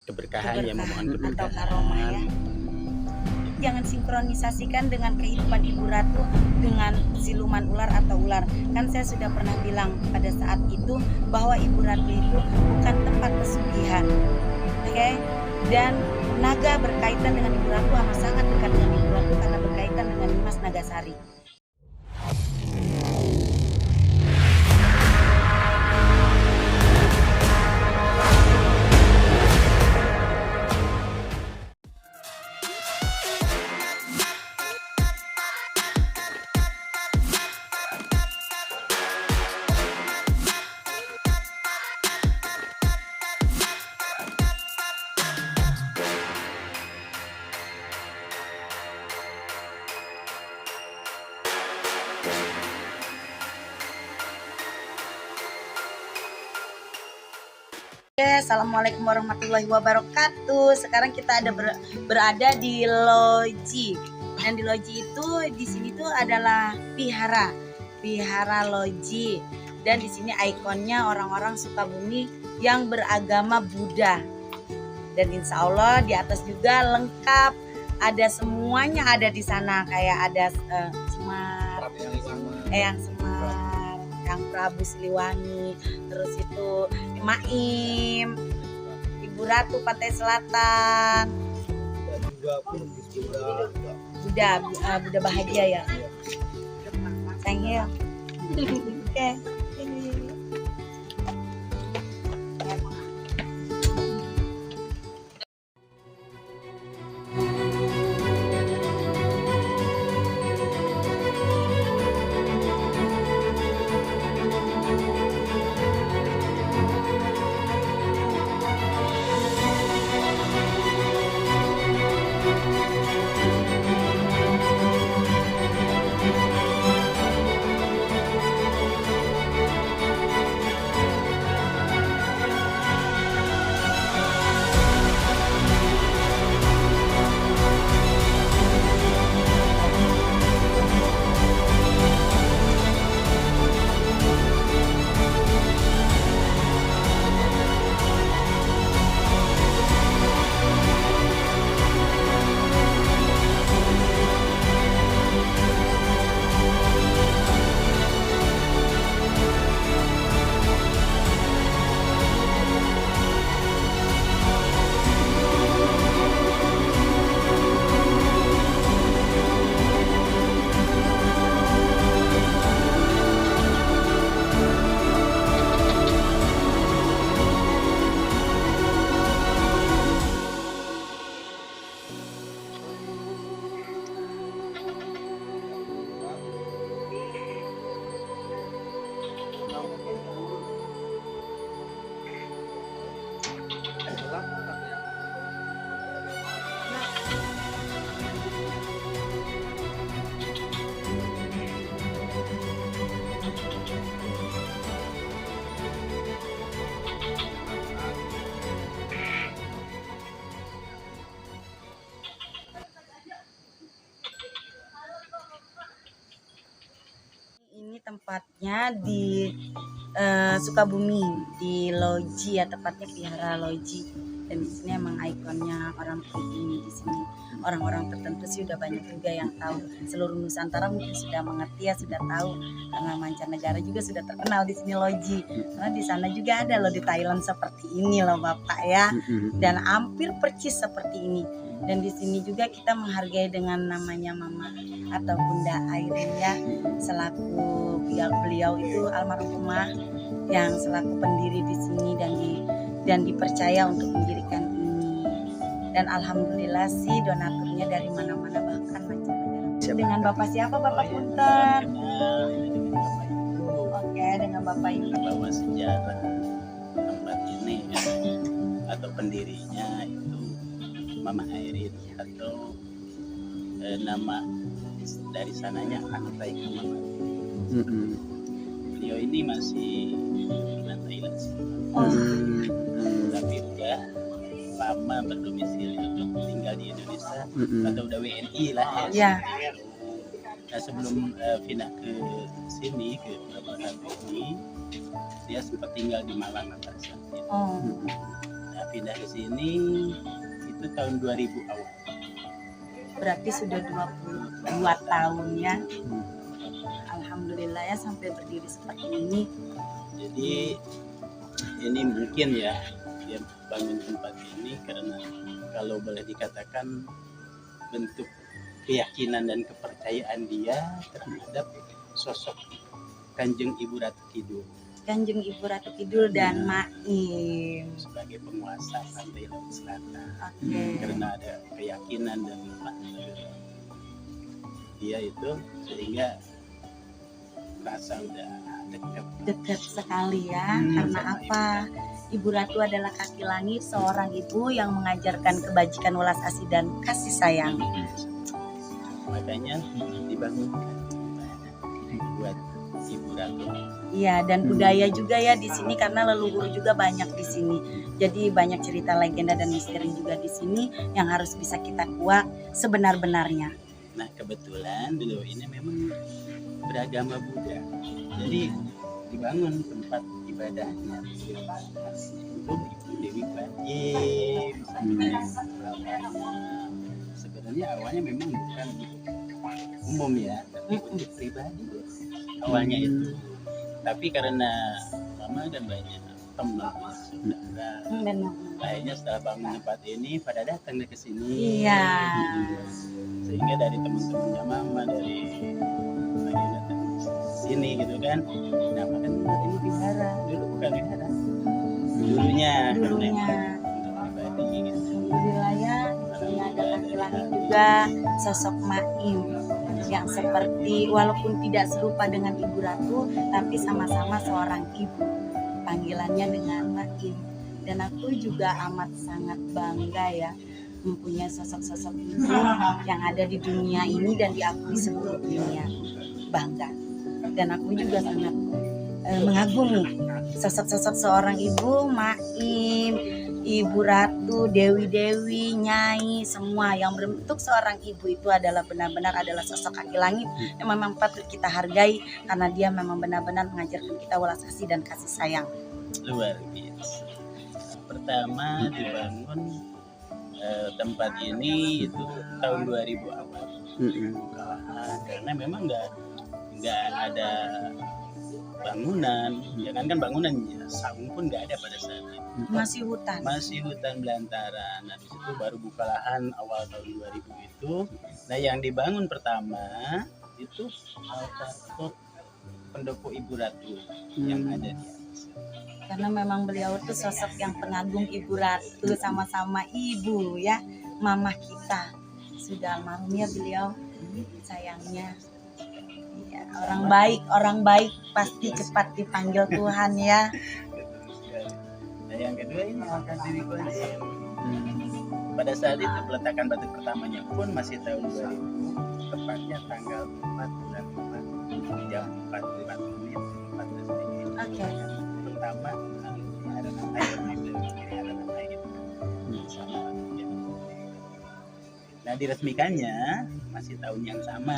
keberkahan, ya memohon atau keberkahan. karomah ya. Jangan sinkronisasikan dengan kehidupan Ibu Ratu dengan siluman ular atau ular. Kan saya sudah pernah bilang pada saat itu bahwa Ibu Ratu itu bukan tempat pesugihan. Oke? Dan naga berkaitan dengan Ibu Ratu amat sangat dekat dengan Ibu Ratu karena berkaitan dengan Dimas Nagasari. Assalamualaikum warahmatullahi wabarakatuh. Sekarang kita berada di loji. Dan di loji itu di sini tuh adalah Vihara Loji. Dan di sini ikonnya orang-orang Sukabumi yang beragama Buddha. Dan insya Allah di atas juga lengkap, ada semuanya ada di sana, kayak ada Semar, Eyang Semar, Kang Prabu Siliwangi, terus itu Maim, Ibu Ratu Pantai Selatan, Buddha bahagia ya. Thank you. Oke. Ini tempatnya di Sukabumi, di loji ya, tepatnya Vihara Loji. Dan di sini emang ikonnya orang pribumi di sini. Orang-orang tertentu sih udah banyak juga yang tahu. Seluruh Nusantara mungkin sudah mengerti ya, sudah tahu. Karena mancanegara juga sudah terkenal di sini loji. Karena di sana juga ada loh di Thailand seperti ini loh Bapak ya. Dan hampir percis seperti ini. Dan di sini juga kita menghargai dengan namanya Mama atau Bunda Airin ya, selaku beliau itu almarhumah yang selaku pendiri di sini dan dipercaya untuk mendirikan ini. Dan alhamdulillah sih donaturnya dari mana-mana bahkan mancanegara. Dengan Bapak siapa Bapak Punten? Oke, dengan Bapak ini. Bahwa sejarah tempat ini atau pendirinya itu Mama Airin, atau nama dari sananya Antai Mama. Beliau ini masih orang Thailand sih. Tapi udah lama berdomisili untuk tinggal di Indonesia, atau udah WNI lah ya. Nah sebelum pindah ke sini ke Pelabuhan ini, dia sempat tinggal di Malang pada saat itu. Nah, pindah ke sini itu tahun 2000 awal. Berarti sudah 22 tahun ya. Alhamdulillah ya sampai berdiri seperti ini. Jadi ini mungkin ya dia bangun tempat ini karena kalau boleh dikatakan bentuk keyakinan dan kepercayaan dia terhadap sosok Kanjeng Ibu Ratu Kidul. Kanjeng Ibu Ratu Kidul dan Maim sebagai penguasa pantai laut selatan. Oke. Karena ada keyakinan dan dia itu sehingga rasa udah dekat sekali ya. Karena apa? Ibu Ratu adalah kaki langit, seorang ibu yang mengajarkan kebajikan, welas asih dan kasih sayang. Makanya dibangunkan buat Ibu Ratu. Iya, dan budaya juga ya di sini karena leluhur juga banyak di sini. Jadi banyak cerita legenda dan misteri juga di sini yang harus bisa kita kuak sebenar-benarnya. Nah, kebetulan beliau ini memang beragama Buddha. Jadi dibangun tempat ibadahnya untuk Ibu Dewi Kwan Im. Sebenarnya awalnya memang bukan umum ya, tapi untuk pribadi awalnya itu. Tapi karena mama dan banyak teman saudara, akhirnya setelah bangun tempat ini pada datang ke sini. Iya. Sehingga dari teman-temannya mama dari bagian datang sini gitu kan, dinamakan tempat ini wihara. Dulu bukan wihara. Dulunya. Untuk pribadi gitu. Alhamdulillah ya, di sini ada kaki langit juga sosok Maim yang seperti walaupun tidak serupa dengan Ibu Ratu tapi sama-sama seorang ibu, panggilannya dengan Maim. Dan aku juga amat sangat bangga ya mempunyai sosok-sosok ibu yang ada di dunia ini dan diakui seluruh dunia. Bangga. Dan aku juga sangat mengagumi sosok-sosok seorang ibu, Maim, Ibu Ratu, Dewi-dewi, Nyai, semua yang berbentuk seorang ibu itu adalah benar-benar adalah sosok kaki langit yang memang patut kita hargai karena dia memang benar-benar mengajarkan kita welas asih dan kasih sayang. Luar biasa. Pertama dibangun tempat ini itu tahun 2000 awal. Karena memang nggak ada bangunan, jangankan bangunan, ya, saung pun nggak ada pada saat itu. Masih hutan belantara. Nah, di situ baru buka lahan awal tahun 2000 itu. Nah, yang dibangun pertama itu altar pendopo Ibu Ratu yang ada di atas. Karena memang beliau itu sosok yang pengagum Ibu Ratu, sama-sama ibu ya, mamah kita. Sudah almarhum ya beliau, sayangnya. Ya, orang baik pasti cepat dipanggil Tuhan ya. Nah, yang kedua ini altar Dewi Kwan Im. Pada saat itu peletakan batu pertamanya pun masih tahun 2000, tepatnya tanggal 4 bulan 4 jam 4 menit 14 detik. Oke. Pertama ada nama air gitu. Sama. Nah, diresmikannya masih tahun yang sama,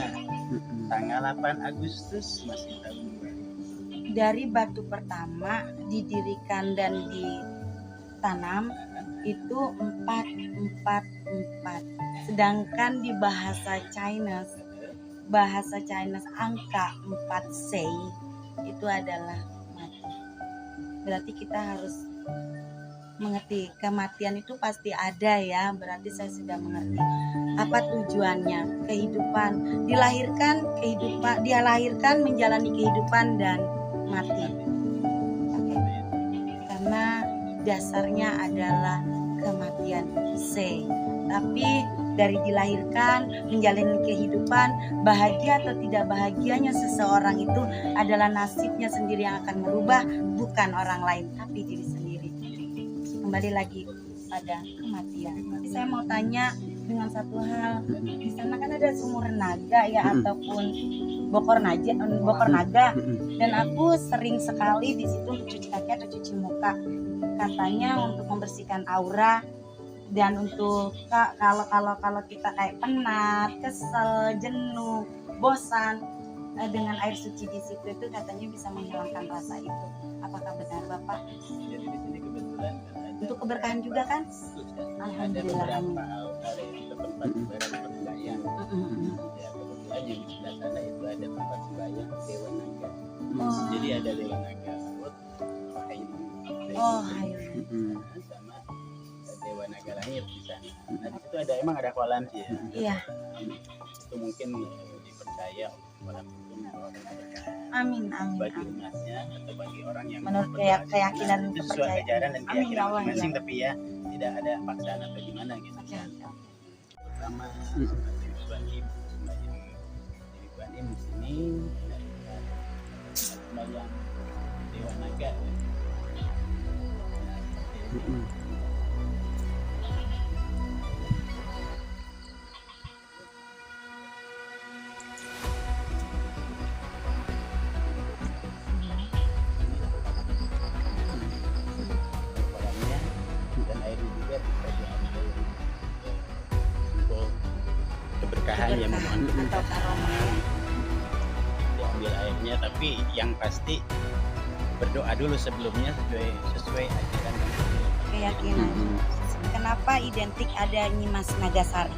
tanggal 8 Agustus masih tahun 2000. Dari batu pertama didirikan dan ditanam itu 444. Sedangkan di bahasa Chinese angka 4 sei itu adalah mati. Berarti kita harus mengerti kematian itu pasti ada ya. Berarti saya sudah mengerti apa tujuannya kehidupan, dia lahirkan menjalani kehidupan dan mati. Oke. Karena dasarnya adalah kematian C. Tapi dari dilahirkan menjalani kehidupan, bahagia atau tidak bahagianya seseorang itu adalah nasibnya sendiri yang akan merubah, bukan orang lain tapi diri sendiri. Kembali lagi pada kematian. Saya mau tanya dengan satu hal, di sana kan ada sumur naga ya, ataupun bokor naga, dan aku sering sekali di situ cuci kaki atau cuci muka, katanya untuk membersihkan aura dan untuk kalau kita kayak penat, kesel, jenuh, bosan, dengan air suci di situ itu katanya bisa menghilangkan rasa itu. Apakah benar Bapak? Jadi di sini kebetulan kan untuk keberkahan juga kan? Alhamdulillah. Ada beberapa tempat ibarat sembahyang. Ya kebetulan yang di sebelah sana itu ada tempat sembahyang Dewa Naga. Jadi ada Dewa Naga laut, Hayu. Sama Dewa Naga langit di sana. Nah di situ emang ada kolam sih ya. Iya. Itu mungkin dipercaya orang itu membawa keberkahan. Amin. Bagi umatnya atau bagi orang yang menurut keyakinan itu sesuai kepercayaan. ajaran dan Amin, keyakinan Allah, masing-masing, ya. tapi ya tidak ada paksaan atau gimana gitu. Pertama Ibrahim di sini sembahyang Dewa Naga. Dan airnya juga bisa diambil untuk keberkahan yang memohon atau aroma. Diambil airnya, tapi yang pasti berdoa dulu sebelumnya sesuai ajaran dan Keyakinan. Kenapa identik ada Nyimas Nagasari,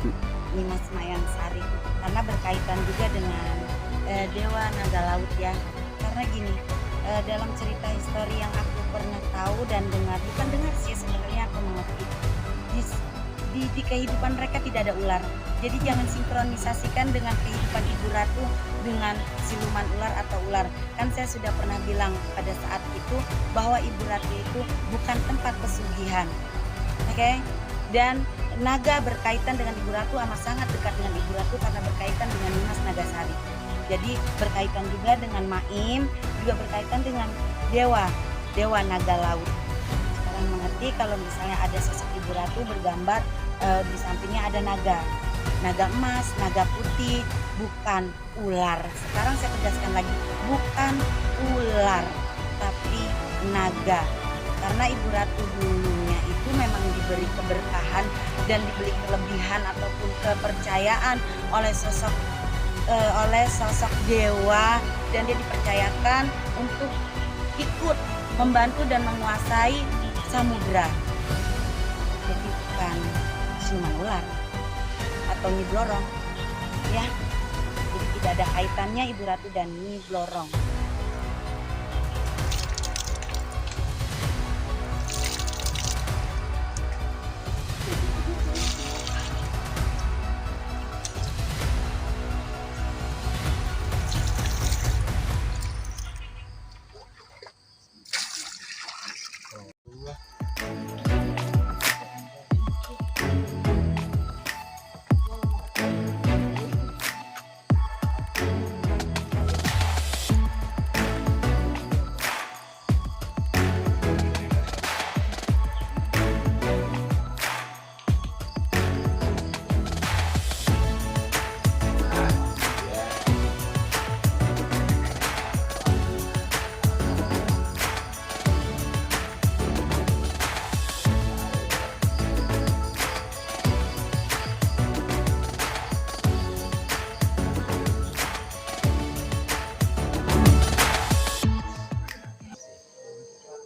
Nyimas Mayang Sari? Karena berkaitan juga dengan Dewa Naga Laut ya. Karena gini, dalam cerita histori yang aku pernah tahu dan dengar, bukan dengar sih sebenarnya, aku mengerti. Di kehidupan mereka tidak ada ular. Jadi jangan sinkronisasikan dengan kehidupan Ibu Ratu dengan siluman ular atau ular. Kan saya sudah pernah bilang pada saat itu bahwa Ibu Ratu itu bukan tempat pesugihan. Oke? Dan naga berkaitan dengan Ibu Ratu amat sangat dekat dengan Ibu Ratu karena berkaitan dengan Nyimas Nagasari. Jadi berkaitan juga dengan Maim, juga berkaitan dengan Dewa Naga Laut. Sekarang mengerti kalau misalnya ada sosok Ibu Ratu bergambar di sampingnya ada naga emas, naga putih, bukan ular. Sekarang saya tegaskan lagi, bukan ular, tapi naga. Karena Ibu Ratu dulunya itu memang diberi keberkahan dan diberi kelebihan ataupun kepercayaan oleh sosok dewa, dan dia dipercayakan untuk ikut membantu dan menguasai samudra. Jadi bukan siluman ular atau Nyi Blorong ya. Jadi tidak ada kaitannya Ibu Ratu dan Nyi Blorong.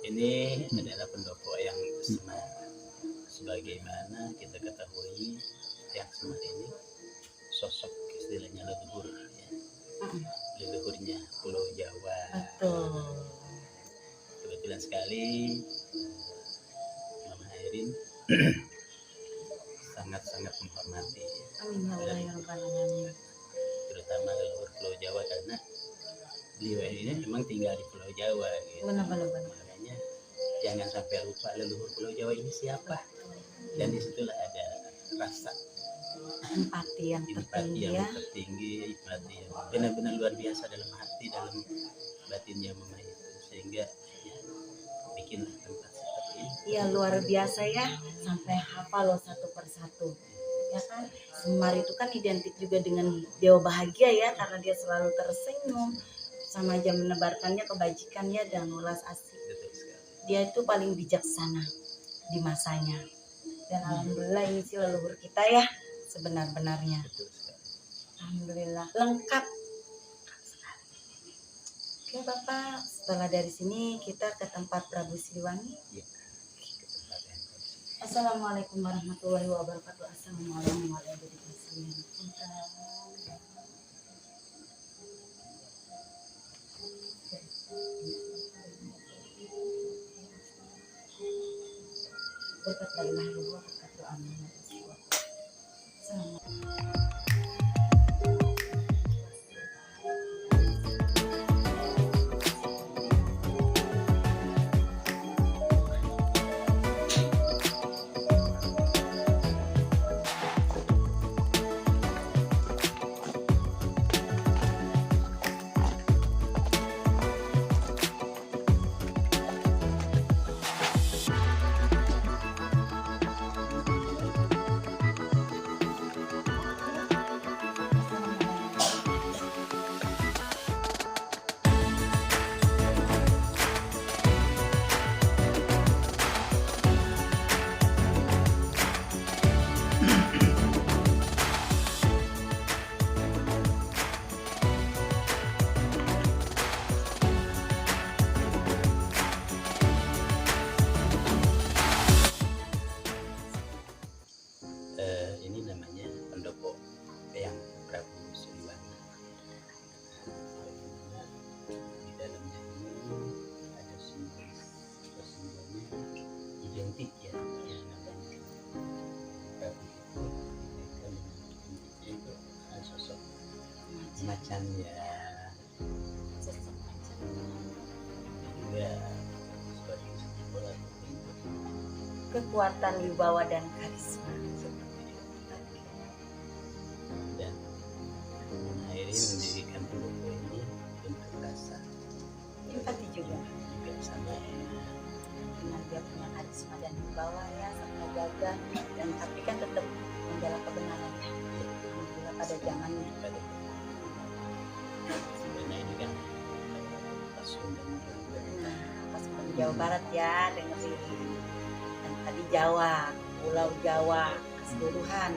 Ini adalah pendopo yang Semar. Sebagaimana kita ketahui, yang Semar ini sosok istilahnya leluhur ya. Leluhurnya Pulau Jawa. Betul. Kebetulan sekali Mama Airin sangat-sangat menghormati. Amin ya Allah ya Rabbal alamin. Terutama leluhur Pulau Jawa, karena beliau ini memang tinggal di Pulau Jawa gitu. Benar. Makanya jangan sampai lupa leluhur Pulau Jawa ini siapa. Dan disitulah ada rasa Empati yang tertinggi ya. Empati yang benar-benar luar biasa dalam hati, dalam batinnya Mama itu, sehingga ya, bikinlah tempat seperti ini. Iya luar biasa ya, sampai hafal loh satu persatu. Ya kan, Semar itu kan identik juga dengan dewa bahagia ya, karena dia selalu tersenyum, sama aja menebarkannya kebajikannya dan ulas asih. Dia itu paling bijaksana di masanya. Dan alhamdulillah ini sih leluhur kita ya sebenar-benarnya. Alhamdulillah lengkap. Oke Bapak, setelah dari sini kita ke tempat Prabu Siliwangi. Ya, ke tempat yang Assalamualaikum warahmatullahi wabarakatuh. Assalamualaikum warahmatullahi wabarakatuh. Berkat la ilaha illallah, berkat doa Muhammad Rasulullah. Ini namanya pendopo yang Prabu Siliwangi. Di dalamnya ini ada simbolnya identik ya, yang namanya Prabu itu dikaitkan dengan identiknya itu sosok macan ya, juga sebagai simbol atau bentuk Kekuatan wibawa dan karisma. dan mengakhiri mendirikan pendopo ini untuk rasa Empati juga sama ya. dengan dia punya karisma dan wibawa ya, serta gagah, dan tapi kan tetap membela kebenaran ya. Alhamdulillah pada zamannya. Pada sebenarnya ini kan Pasundan juga. Pas Jawa Barat ya, dengerin. Dan tadi Jawa, Pulau Jawa keseluruhan.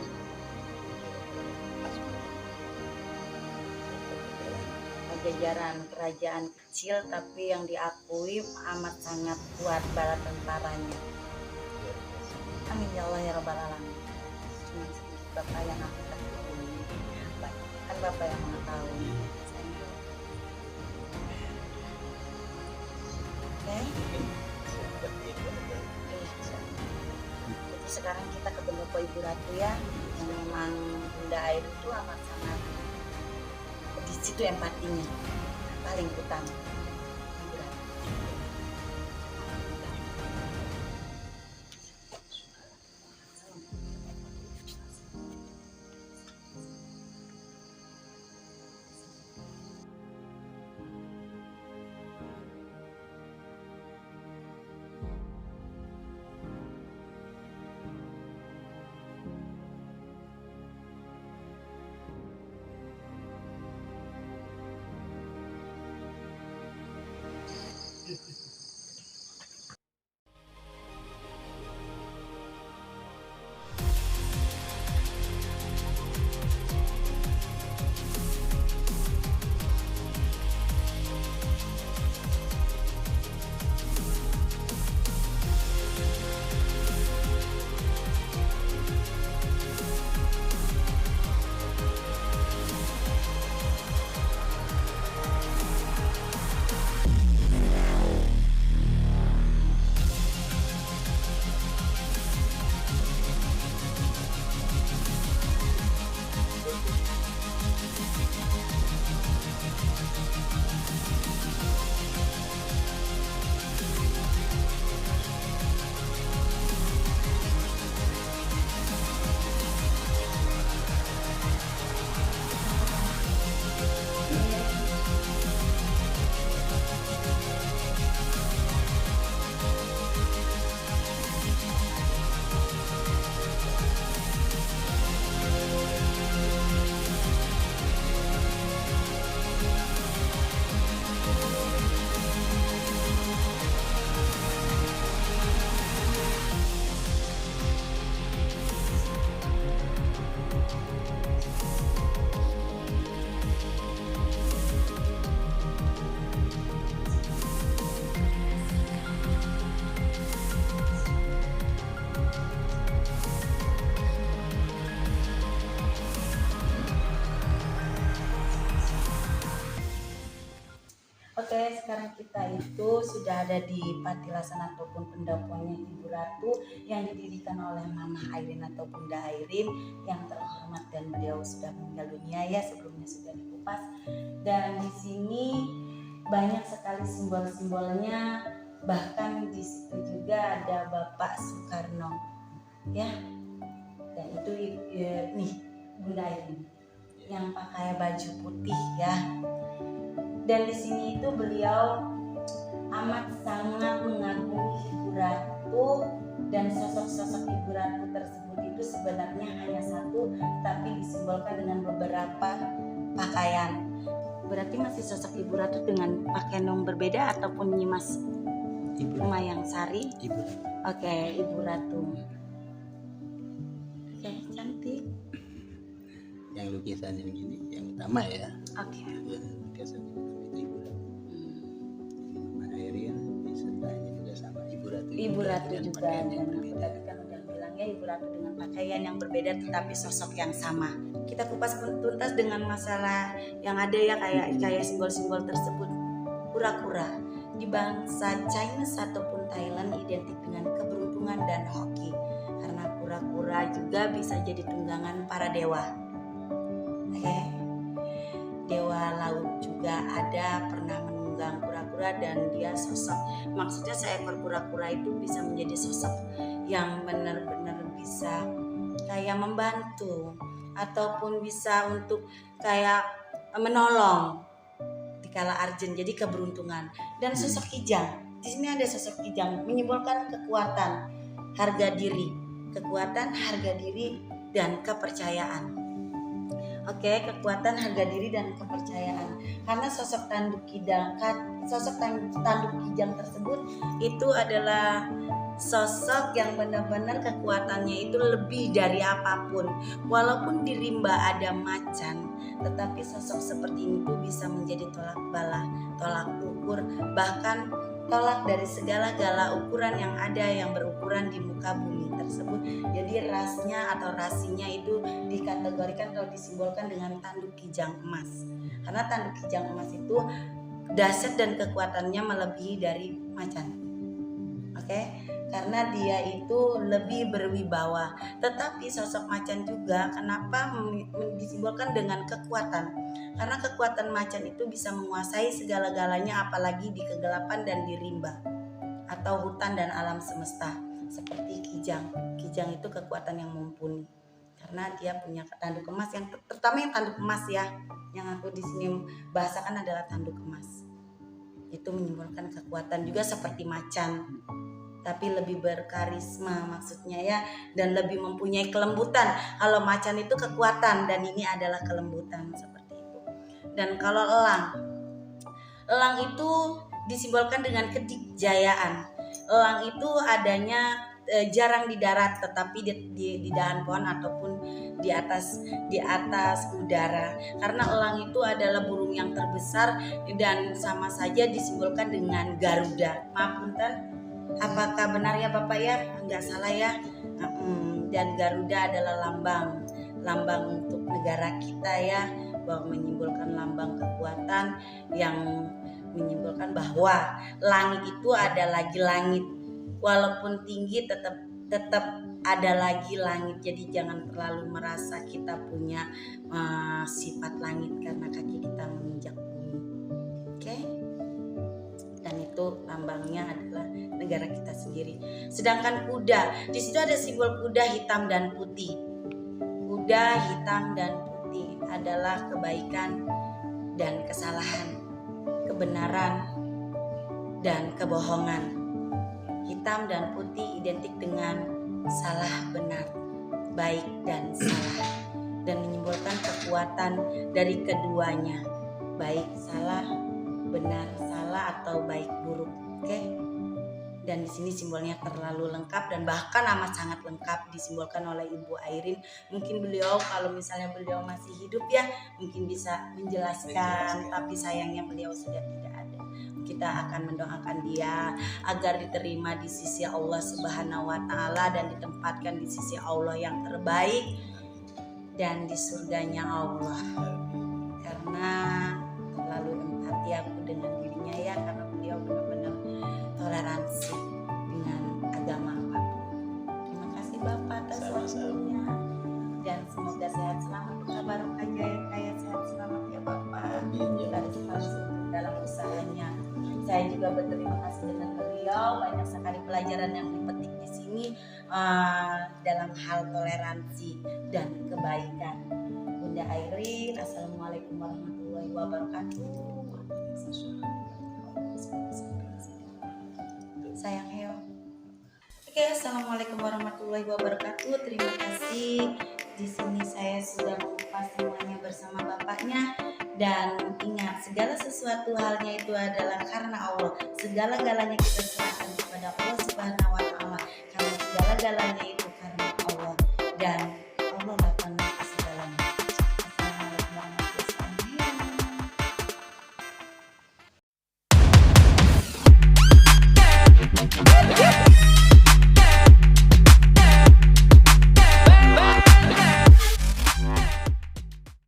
Pajajaran kerajaan kecil tapi yang diakui amat sangat kuat bala tentaranya. Amin ya Allah ya Rabbal Alamin. Cuma sedikit Bapak yang aku ketahui, kan Bapak yang mengetahui. Oke. Seperti itu aja. Jadi sekarang kita ke pendopo Ibu Ratu ya, yang memang Bunda Air itu amat sangat di situ empatinya paling utama. Ibu Ratu. Oke, sekarang kita itu sudah ada di patilasan ataupun pendoponya Ibu Ratu yang didirikan oleh Mama Airin atau Bunda Airin yang terhormat, dan beliau sudah meninggal dunia ya, sebelumnya sudah dikupas. Dan di sini banyak sekali simbol-simbolnya, bahkan di situ juga ada Bapak Soekarno ya. Dan itu nih Bunda Airin yang pakai baju putih ya. Dan di sini itu beliau amat sangat mengagumi Ibu Ratu, dan sosok-sosok Ibu Ratu tersebut itu sebenarnya hanya satu, tapi disimbolkan dengan beberapa pakaian. Berarti masih sosok Ibu Ratu dengan pakaian yang berbeda ataupun Nyimas Mayang Sari? Ibu Ratu. Oke, Ibu Ratu. Oke, cantik. Yang lukisan yang gini, yang utama ya. Oke. Lukisan yang utama itu Ibu Ratu. Mama Airin disertainya juga sama Ibu Ratu. Ibu Ratu dengan juga. pakaian yang Dan berbeda. tadi kan udah bilangnya Ibu Ratu dengan pakaian yang berbeda tetapi sosok yang sama. Kita kupas tuntas dengan masalah yang ada ya, kayak simbol-simbol tersebut. Kura-kura di bangsa Chinese ataupun Thailand identik dengan keberuntungan dan hoki, karena kura-kura juga bisa jadi tunggangan para dewa. Oke. Dewa laut juga ada pernah menunggang kura-kura, dan dia sosok, maksudnya seekor kura-kura itu bisa menjadi sosok yang benar-benar bisa kayak membantu ataupun bisa untuk kayak menolong dikala urgent, jadi keberuntungan. Dan sosok kijang, di sini ada sosok kijang menyimbolkan kekuatan, harga diri, dan kepercayaan. Oke, kekuatan, harga diri, dan kepercayaan. Karena sosok tanduk kijang tersebut itu adalah sosok yang benar-benar kekuatannya itu lebih dari apapun. Walaupun di rimba ada macan, tetapi sosok seperti ini tuh bisa menjadi tolak bala, tolak ukur, bahkan tolak dari segala-gala ukuran yang ada yang berukuran di muka bumi tersebut. Jadi rasnya atau rasinya itu dikategorikan atau disimbolkan dengan tanduk kijang emas. Karena tanduk kijang emas itu dahsyat dan kekuatannya melebihi dari macan. Oke? Karena dia itu lebih berwibawa. Tetapi sosok macan juga kenapa disimbolkan dengan kekuatan? Karena kekuatan macan itu bisa menguasai segala-galanya, apalagi di kegelapan dan di rimba atau hutan dan alam semesta. Seperti kijang. Kijang itu kekuatan yang mumpuni. Karena dia punya tanduk emas, yang terutama yang tanduk emas ya. Yang aku di sini bahasakan adalah tanduk emas. Itu menyimbolkan kekuatan juga seperti macan, tapi lebih berkarisma maksudnya ya, dan lebih mempunyai kelembutan. Kalau macan itu kekuatan dan ini adalah kelembutan seperti itu. Dan kalau elang itu disimbolkan dengan kedikjayaan. Elang itu adanya jarang di darat, tetapi di dahan pohon ataupun di atas udara. Karena elang itu adalah burung yang terbesar dan sama saja disimbolkan dengan Garuda. Maaf punten, apakah benar ya Bapak ya? Enggak salah ya. Dan Garuda adalah lambang untuk negara kita ya, bahwa menyimbolkan lambang kekuatan yang menyimbolkan bahwa langit itu ada lagi langit, walaupun tinggi tetap ada lagi langit. Jadi jangan terlalu merasa kita punya sifat langit karena kaki kita menginjak bumi. Oke? Dan itu lambangnya adalah negara kita sendiri. Sedangkan kuda, di situ ada simbol kuda hitam dan putih. Kuda hitam dan putih adalah kebaikan dan kesalahan, kebenaran dan kebohongan. Hitam dan putih identik dengan salah benar, baik dan salah, dan menyimbolkan kekuatan dari keduanya, baik salah, benar salah, atau baik buruk. Oke? Dan di sini simbolnya terlalu lengkap dan bahkan amat sangat lengkap disimbolkan oleh Ibu Airin. Mungkin beliau kalau misalnya beliau masih hidup ya mungkin bisa menjelaskan, tapi sayangnya beliau sudah tidak ada. Kita akan mendoakan dia agar diterima di sisi Allah Subhanahu wa taala dan ditempatkan di sisi Allah yang terbaik dan di surganya Allah. Karena terlalu empati aku dengan dirinya ya. dalam hal toleransi dan kebaikan. Bunda Airin, assalamualaikum warahmatullahi wabarakatuh. Sayang Heo. Oke, assalamualaikum warahmatullahi wabarakatuh. Terima kasih. Di sini saya sudah mengupas semuanya bersama bapaknya. Dan ingat, segala sesuatu halnya itu adalah karena Allah. Segala-galanya kita serahkan kepada Allah Subhanahu wa Ta'ala. Karena segala-galanya itu